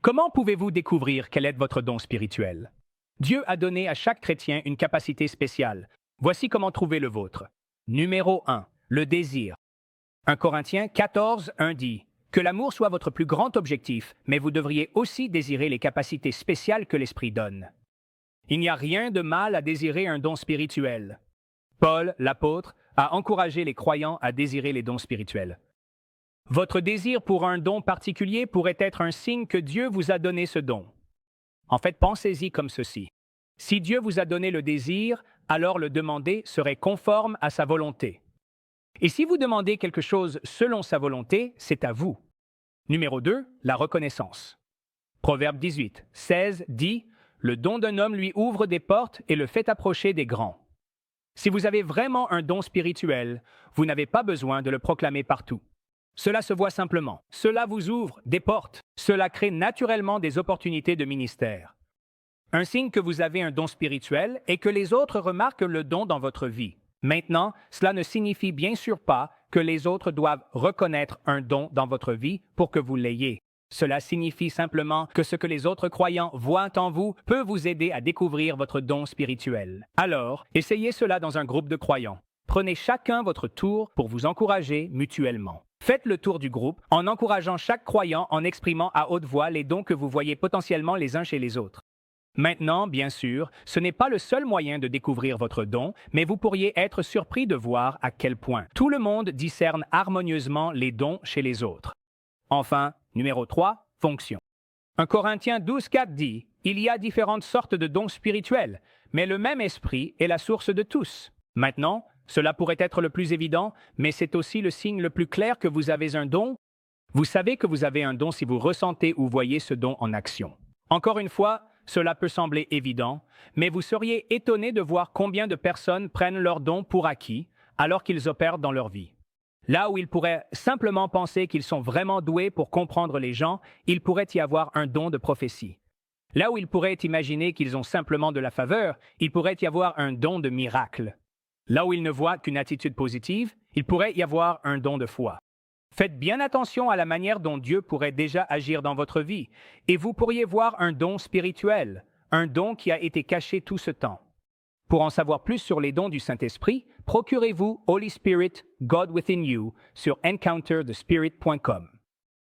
Comment pouvez-vous découvrir quel est votre don spirituel? Dieu a donné à chaque chrétien une capacité spéciale. Voici comment trouver le vôtre. Numéro 1. Le désir. 1 Corinthiens 14, 1 dit « Que l'amour soit votre plus grand objectif, mais vous devriez aussi désirer les capacités spéciales que l'Esprit donne. » Il n'y a rien de mal à désirer un don spirituel. Paul, l'apôtre, a encouragé les croyants à désirer les dons spirituels. Votre désir pour un don particulier pourrait être un signe que Dieu vous a donné ce don. En fait, pensez-y comme ceci. Si Dieu vous a donné le désir, alors le demander serait conforme à sa volonté. Et si vous demandez quelque chose selon sa volonté, c'est à vous. Numéro 2, la reconnaissance. Proverbe 18, 16 dit « Le don d'un homme lui ouvre des portes et le fait approcher des grands. » Si vous avez vraiment un don spirituel, vous n'avez pas besoin de le proclamer partout. Cela se voit simplement. Cela vous ouvre des portes. Cela crée naturellement des opportunités de ministère. Un signe que vous avez un don spirituel est que les autres remarquent le don dans votre vie. Maintenant, cela ne signifie bien sûr pas que les autres doivent reconnaître un don dans votre vie pour que vous l'ayez. Cela signifie simplement que ce que les autres croyants voient en vous peut vous aider à découvrir votre don spirituel. Alors, essayez cela dans un groupe de croyants. Prenez chacun votre tour pour vous encourager mutuellement. Faites le tour du groupe en encourageant chaque croyant en exprimant à haute voix les dons que vous voyez potentiellement les uns chez les autres. Maintenant, bien sûr, ce n'est pas le seul moyen de découvrir votre don, mais vous pourriez être surpris de voir à quel point tout le monde discerne harmonieusement les dons chez les autres. Enfin, numéro 3, fonction. 1 Corinthiens 12, 4 dit « Il y a différentes sortes de dons spirituels, mais le même esprit est la source de tous. » Maintenant, cela pourrait être le plus évident, mais c'est aussi le signe le plus clair que vous avez un don. Vous savez que vous avez un don si vous ressentez ou voyez ce don en action. Encore une fois, cela peut sembler évident, mais vous seriez étonné de voir combien de personnes prennent leur don pour acquis alors qu'ils opèrent dans leur vie. Là où ils pourraient simplement penser qu'ils sont vraiment doués pour comprendre les gens, il pourrait y avoir un don de prophétie. Là où ils pourraient imaginer qu'ils ont simplement de la faveur, il pourrait y avoir un don de miracle. Là où ils ne voient qu'une attitude positive, il pourrait y avoir un don de foi. Faites bien attention à la manière dont Dieu pourrait déjà agir dans votre vie, et vous pourriez voir un don spirituel, un don qui a été caché tout ce temps. Pour en savoir plus sur les dons du Saint-Esprit, procurez-vous Holy Spirit, God Within You sur encounterthespirit.com.